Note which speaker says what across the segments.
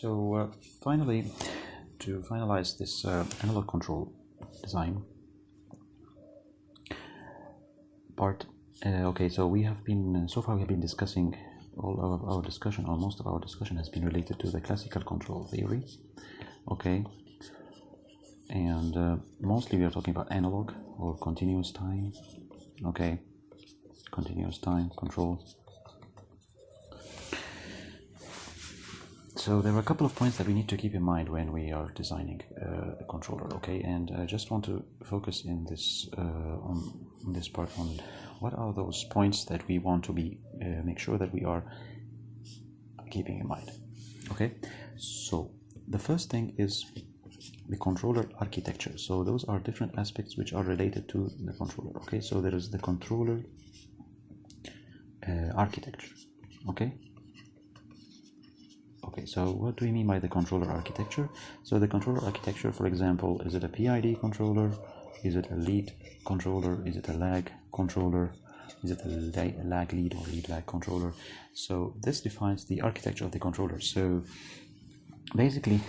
Speaker 1: So finally, to finalize this analog control design part, okay, so we have been, so far we have been discussing all of our discussion, or most of our discussion has been related to the classical control theory, okay, and mostly we are talking about analog or continuous time, okay, continuous time control. So there are a couple of points that we need to keep in mind when we are designing a controller, okay? And I just want to focus in this on this part on what are those points that we want to be make sure that we are keeping in mind, okay? So the first thing is the controller architecture. So those are different aspects which are related to the controller, okay? So there is the controller architecture, okay? Okay, so what do we mean by the controller architecture? So the controller architecture, for example, is it a PID controller? Is it a lead controller? Is it a lag controller? Is it a lag lead or lead lag controller? So this defines the architecture of the controller. So basically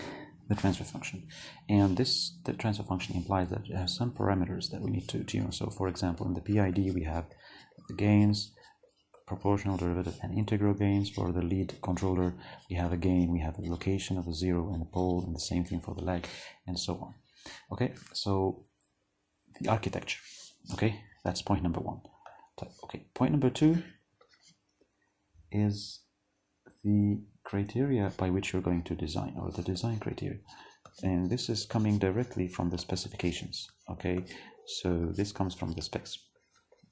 Speaker 1: the transfer function, and the transfer function implies that it has some parameters that we need to tune. So for example, in the PID we have the gains, proportional, derivative, and integral gains. For the lead controller we have a gain, we have the location of a zero and a pole, and the same thing for the lag, and so on. Okay, so the architecture, okay, that's point number one. Okay, point number two is the criteria by which you're going to design, or the design criteria, and this is coming directly from the specifications, okay? So this comes from the specs,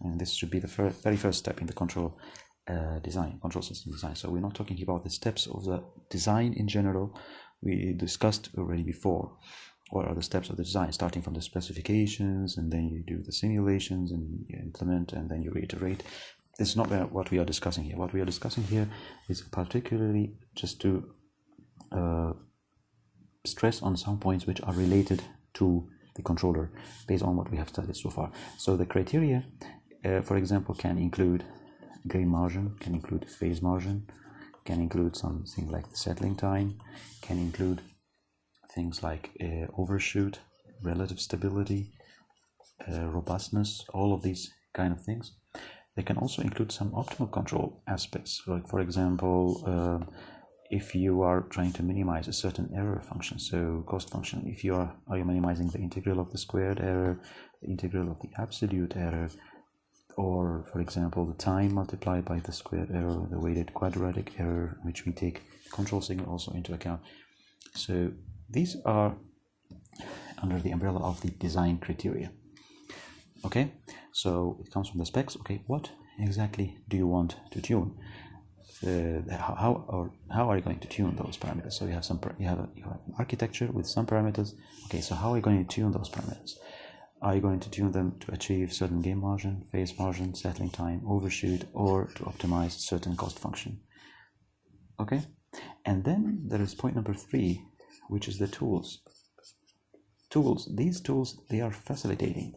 Speaker 1: and this should be the very first step in the control control system design. So we're not talking about the steps of the design in general. We discussed already before what are the steps of the design, starting from the specifications, and then you do the simulations, and you implement, and then you reiterate. This is not what we are discussing here. What we are discussing here is particularly just to stress on some points which are related to the controller based on what we have studied so far. So the criteria, for example, can include gain margin, can include phase margin, can include something like the settling time, can include things like overshoot, relative stability, robustness, all of these kind of things. They can also include some optimal control aspects, like for example, if you are trying to minimize a certain error function, so cost function, if you are you minimizing the integral of the squared error, the integral of the absolute error, or for example the time multiplied by the squared error, the weighted quadratic error, which we take the control signal also into account. So these are under the umbrella of the design criteria, okay? So it comes from the specs. Okay, what exactly do you want to tune? How are you going to tune those parameters? So you have an architecture with some parameters. Okay, so how are you going to tune those parameters? Are you going to tune them to achieve certain gain margin, phase margin, settling time, overshoot, or to optimize certain cost function? Okay, and then there is point number three, which is the tools. These tools, they are facilitating,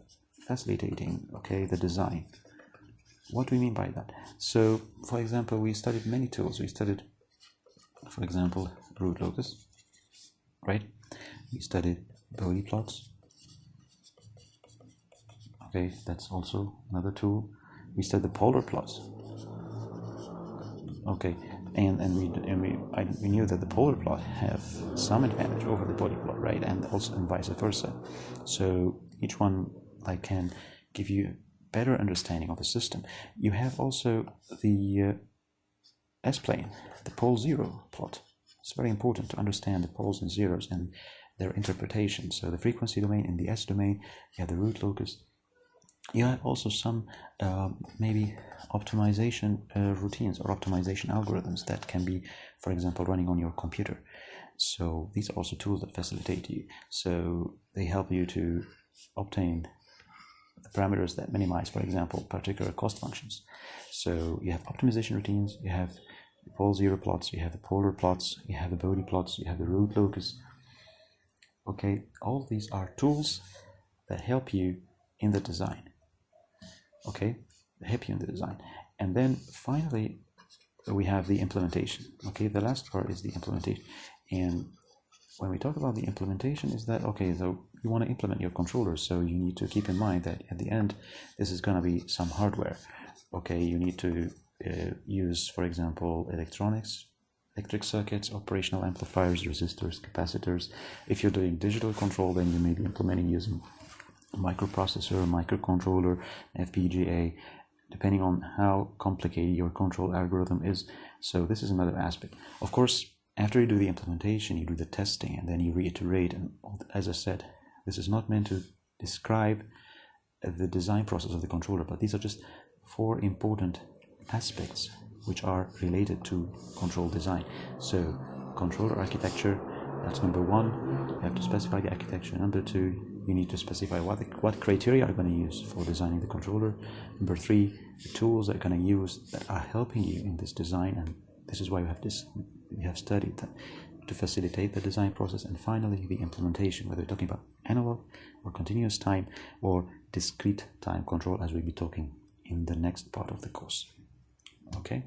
Speaker 1: okay, the design. What do we mean by that? So for example, we studied many tools. We studied, for example, root locus, right? We studied Bode plots. Okay, that's also another tool. We studied the polar plots. Okay, and we knew that the polar plot have some advantage over the Bode plot, right? And also and vice versa. So each one can give you better understanding of the system. You have also the S-plane, the pole zero plot. It's very important to understand the poles and zeros and their interpretation. So the frequency domain in the S domain, you have the root locus. You have also some maybe optimization routines or optimization algorithms that can be, for example, running on your computer. So these are also tools that facilitate you. So they help you to obtain the parameters that minimize, for example, particular cost functions. So you have optimization routines, you have the pole zero plots, you have the polar plots, you have the Bode plots, you have the root locus. Okay, all these are tools that help you in the design. Okay, help you in the design. And then finally, we have the implementation. Okay, the last part is the implementation. And when we talk about the implementation, is that okay, so you want to implement your controller, so you need to keep in mind that at the end this is going to be some hardware. Okay, you need to use, for example, electronics, electric circuits, operational amplifiers, resistors, capacitors. If you're doing digital control, then you may be implementing using microprocessor, microcontroller, FPGA, depending on how complicated your control algorithm is. So this is another aspect. Of course, after you do the implementation, you do the testing, and then you reiterate. And as I said, this is not meant to describe the design process of the controller, but these are just 4 important aspects which are related to control design. So controller architecture, that's number 1. You have to specify the architecture. Number 2, you need to specify what criteria are going to use for designing the controller. Number 3, the tools that you're going to use that are helping you in this design, and this is why we have studied that to facilitate the design process. And finally, the implementation, whether we're talking about analog or continuous time or discrete time control, as we'll be talking in the next part of the course. Okay.